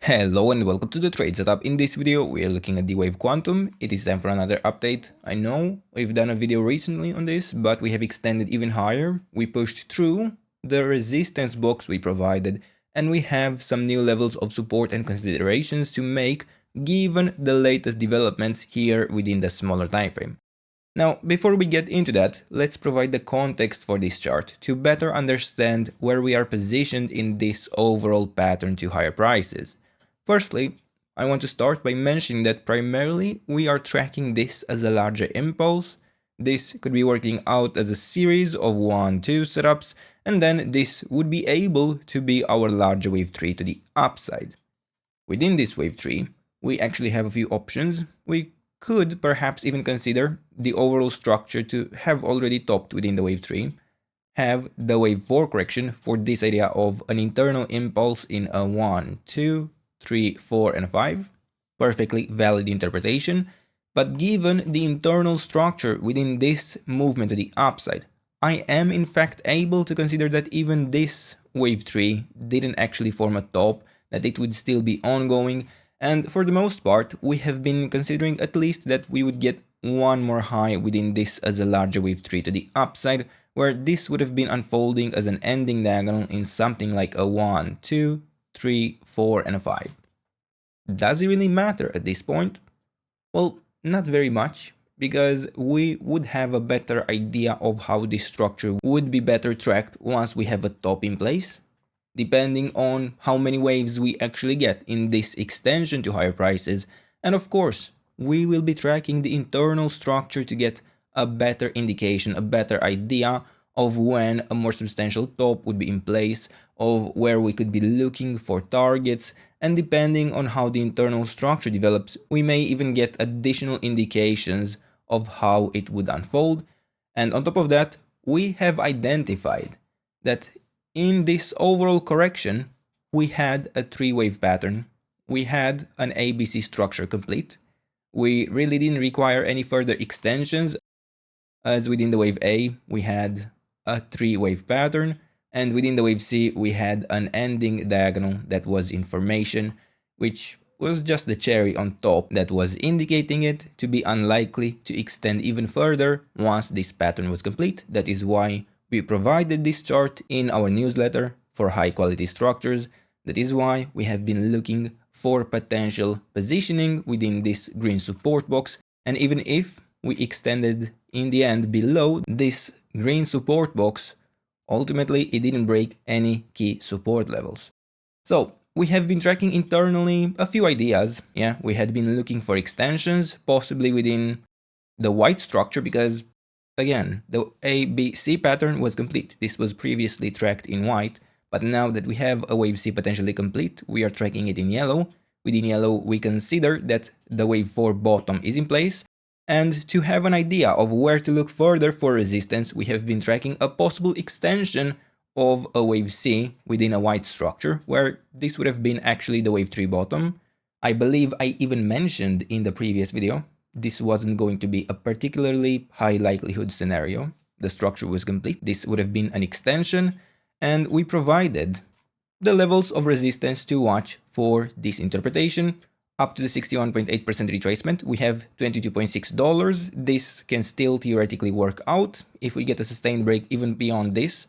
Hello and welcome to the trade setup. In this video we are looking at D-Wave Quantum. It is time for another update. I know we've done a video recently on this, but we have extended even higher. We pushed through the resistance box we provided, and we have some new levels of support and considerations to make given the latest developments here within the smaller time frame. Now, before we get into that, let's provide the context for this chart to better understand where we are positioned in this overall pattern to higher prices. Firstly, I want to start by mentioning that primarily we are tracking this as a larger impulse. This could be working out as a series of 1-2 setups, and then this would be able to be our larger wave tree to the upside. Within this wave tree, we actually have a few options. We could perhaps even consider the overall structure to have already topped within the wave tree, have the wave 4 correction for this idea of an internal impulse in a 1, 2, 3, 4, and 5. Perfectly valid interpretation, but given the internal structure within this movement to the upside, I am in fact able to consider that even this wave tree didn't actually form a top, that it would still be ongoing, and for the most part we have been considering at least that we would get one more high within this as a larger wave tree to the upside, where this would have been unfolding as an ending diagonal in something like a 1, 2, 3, 4, and a 5. Does it really matter at this point? Well, not very much, because we would have a better idea of how this structure would be better tracked once we have a top in place, depending on how many waves we actually get in this extension to higher prices, and of course, we will be tracking the internal structure to get a better indication, a better idea of when a more substantial top would be in place, of where we could be looking for targets, and depending on how the internal structure develops, we may even get additional indications of how it would unfold. And on top of that, we have identified that in this overall correction, we had a 3-wave pattern, we had an ABC structure complete, we really didn't require any further extensions, as within the wave A, we had a 3-wave pattern, and within the wave C, we had an ending diagonal that was in formation, which was just the cherry on top that was indicating it to be unlikely to extend even further once this pattern was complete. That is why we provided this chart in our newsletter for high quality structures. That is why we have been looking for potential positioning within this green support box, and even if we extended in the end below this green support box, ultimately it didn't break any key support levels. So we have been tracking internally a few ideas. Yeah, we had been looking for extensions, possibly within the white structure, because again, the ABC pattern was complete. This was previously tracked in white, but now that we have a wave C potentially complete, we are tracking it in yellow. Within yellow, we consider that the wave 4 bottom is in place, and to have an idea of where to look further for resistance, we have been tracking a possible extension of a wave C within a white structure, where this would have been actually the wave 3 bottom. I believe I even mentioned in the previous video, this wasn't going to be a particularly high likelihood scenario. The structure was complete, this would have been an extension, and we provided the levels of resistance to watch for this interpretation. Up to the 61.8% retracement, we have $22.6. This can still theoretically work out. If we get a sustained break even beyond this,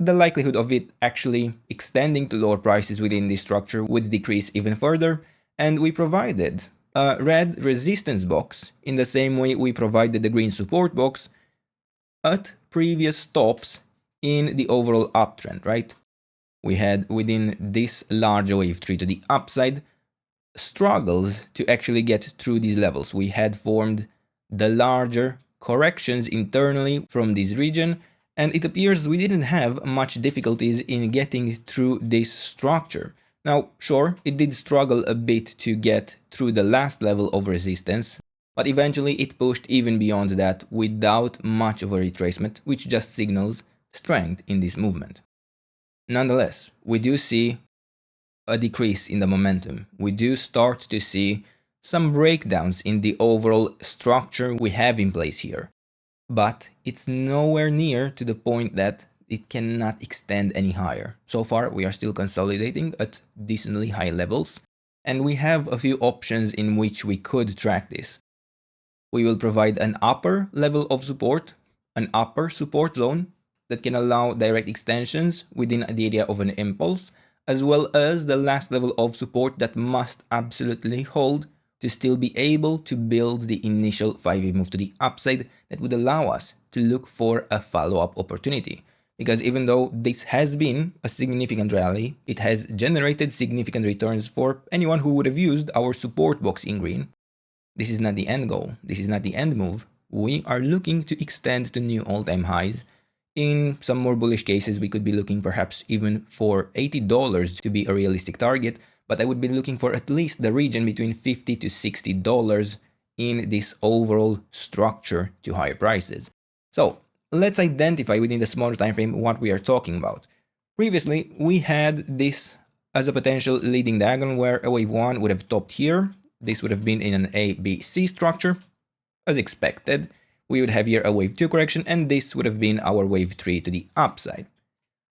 the likelihood of it actually extending to lower prices within this structure would decrease even further. And we provided a red resistance box in the same way we provided the green support box at previous stops in the overall uptrend, right? We had within this larger wave tree to the upside struggles to actually get through these levels. We had formed the larger corrections internally from this region, and it appears we didn't have much difficulties in getting through this structure. Now, sure, it did struggle a bit to get through the last level of resistance, but eventually it pushed even beyond that without much of a retracement, which just signals strength in this movement. Nonetheless, we do see a decrease in the momentum. We do start to see some breakdowns in the overall structure we have in place here. But it's nowhere near to the point that it cannot extend any higher. So far, we are still consolidating at decently high levels, and we have a few options in which we could track this. We will provide an upper level of support, an upper support zone that can allow direct extensions within the area of an impulse, as well as the last level of support that must absolutely hold to still be able to build the initial 5-wave move to the upside that would allow us to look for a follow-up opportunity. Because even though this has been a significant rally, it has generated significant returns for anyone who would have used our support box in green. This is not the end goal, this is not the end move. We are looking to extend to new all-time highs. In some more bullish cases, we could be looking perhaps even for $80 to be a realistic target, but I would be looking for at least the region between $50 to $60 in this overall structure to higher prices. So let's identify within the smaller time frame what we are talking about. Previously, we had this as a potential leading diagonal where a wave 1 would have topped here. This would have been in an A, B, C structure, as expected. We would have here a wave 2 correction, and this would have been our wave 3 to the upside.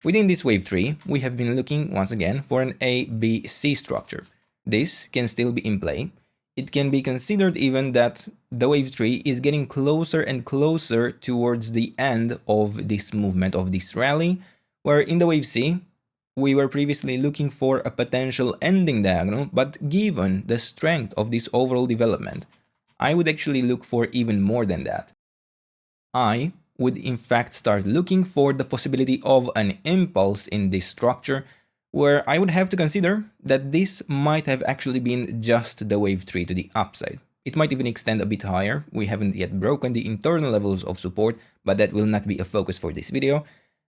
Within this wave 3, we have been looking once again for an A, B, C structure. This can still be in play. It can be considered even that the wave 3 is getting closer and closer towards the end of this movement, of this rally, where in the wave C, we were previously looking for a potential ending diagonal, but given the strength of this overall development, I would actually look for even more than that. I would in fact start looking for the possibility of an impulse in this structure, where I would have to consider that this might have actually been just the wave 3 to the upside. It might even extend a bit higher. We haven't yet broken the internal levels of support, but that will not be a focus for this video.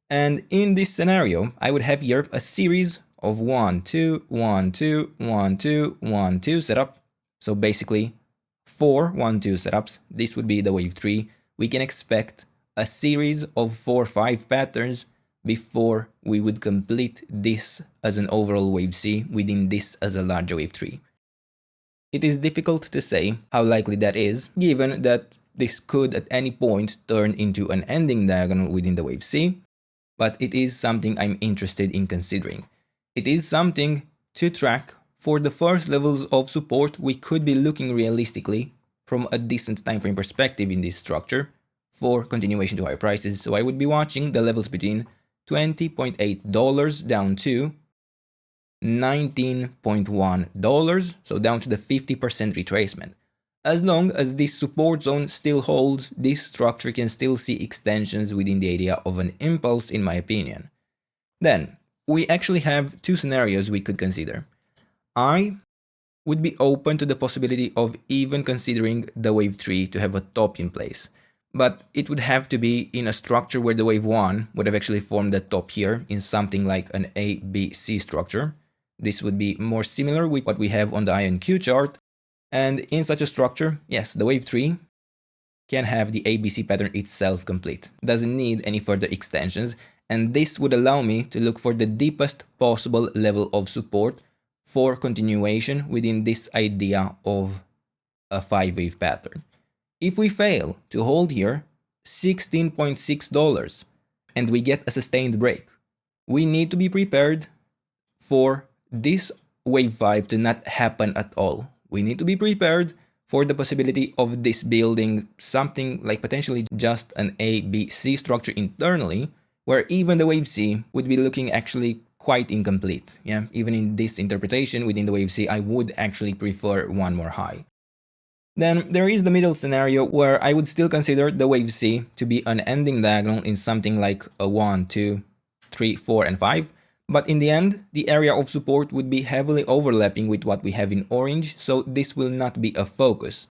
And in this scenario, I would have here a series of 1, 2, 1, 2, 1, 2, 1, 2 setup. So basically 4 1, 2 setups. This would be the wave 3. We can expect a series of 4, 5 patterns before we would complete this as an overall wave C within this as a larger wave 3. It is difficult to say how likely that is, given that this could at any point turn into an ending diagonal within the wave C, but it is something I'm interested in considering. It is something to track. For the first levels of support, we could be looking realistically from a decent time frame perspective in this structure for continuation to higher prices. So I would be watching the levels between $20.8 down to $19.1, so down to the 50% retracement. As long as this support zone still holds, this structure can still see extensions within the area of an impulse, in my opinion. Then, we actually have two scenarios we could consider. I would be open to the possibility of even considering the wave 3 to have a top in place, but it would have to be in a structure where the wave 1 would have actually formed the top here in something like an A, B, C structure. This would be more similar with what we have on the INQ chart. And in such a structure, yes, the wave 3 can have the ABC pattern itself complete. Doesn't need any further extensions, and this would allow me to look for the deepest possible level of support for continuation within this idea of a 5-wave pattern. If we fail to hold here $16.6 and we get a sustained break, we need to be prepared for this wave 5 to not happen at all. We need to be prepared for the possibility of this building something like potentially just an A, B, C structure internally, where even the wave C would be looking actually quite incomplete. Yeah, even in this interpretation within the wave C, I would actually prefer one more high. Then there is the middle scenario where I would still consider the wave C to be an ending diagonal in something like a 1, 2, 3, 4, and 5. But in the end, the area of support would be heavily overlapping with what we have in orange, so this will not be a focus.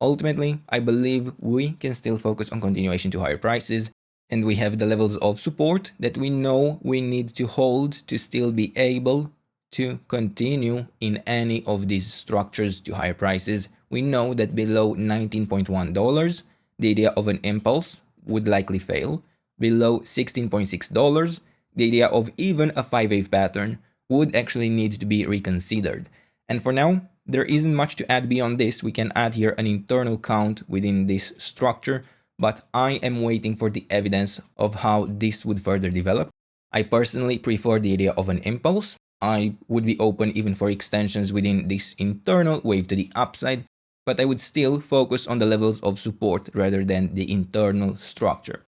Ultimately, I believe we can still focus on continuation to higher prices, and we have the levels of support that we know we need to hold to still be able to continue in any of these structures to higher prices. We know that below $19.1, the idea of an impulse would likely fail. Below $16.6, the idea of even a 5-wave pattern would actually need to be reconsidered. And for now, there isn't much to add beyond this. We can add here an internal count within this structure, but I am waiting for the evidence of how this would further develop. I personally prefer the idea of an impulse. I would be open even for extensions within this internal wave to the upside, but I would still focus on the levels of support rather than the internal structure.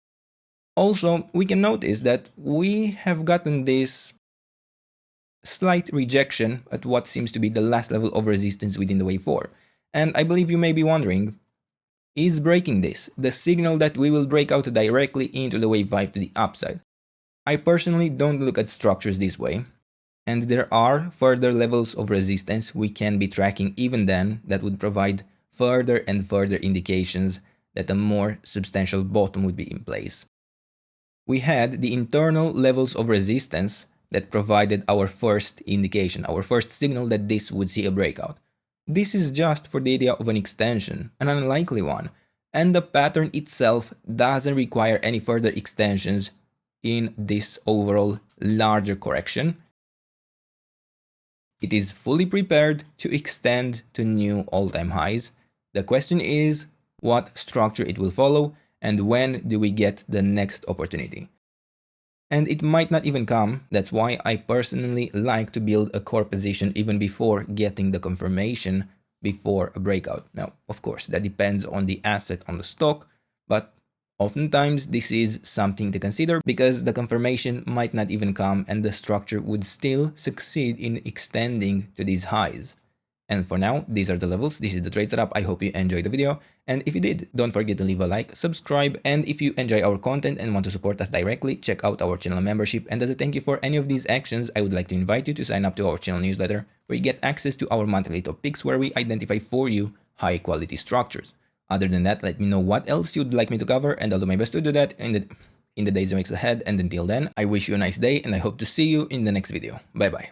Also, we can notice that we have gotten this slight rejection at what seems to be the last level of resistance within the wave 4. And I believe you may be wondering, is breaking this the signal that we will break out directly into the wave 5 to the upside? I personally don't look at structures this way, and there are further levels of resistance we can be tracking even then that would provide further and further indications that a more substantial bottom would be in place. We had the internal levels of resistance that provided our first indication, our first signal that this would see a breakout. This is just for the idea of an extension, an unlikely one, and the pattern itself doesn't require any further extensions in this overall larger correction. It is fully prepared to extend to new all-time highs. The question is what structure it will follow and when do we get the next opportunity. And it might not even come. That's why I personally like to build a core position even before getting the confirmation before a breakout. Now, of course, that depends on the asset, on the stock, but oftentimes this is something to consider because the confirmation might not even come and the structure would still succeed in extending to these highs. And for now, these are the levels, this is the trade setup. I hope you enjoyed the video, and if you did, don't forget to leave a like, subscribe, and if you enjoy our content and want to support us directly, check out our channel membership. And as a thank you for any of these actions, I would like to invite you to sign up to our channel newsletter, where you get access to our monthly top picks where we identify for you high quality structures. Other than that, let me know what else you'd like me to cover, and I'll do my best to do that in the days and weeks ahead. And until then, I wish you a nice day, and I hope to see you in the next video. Bye bye.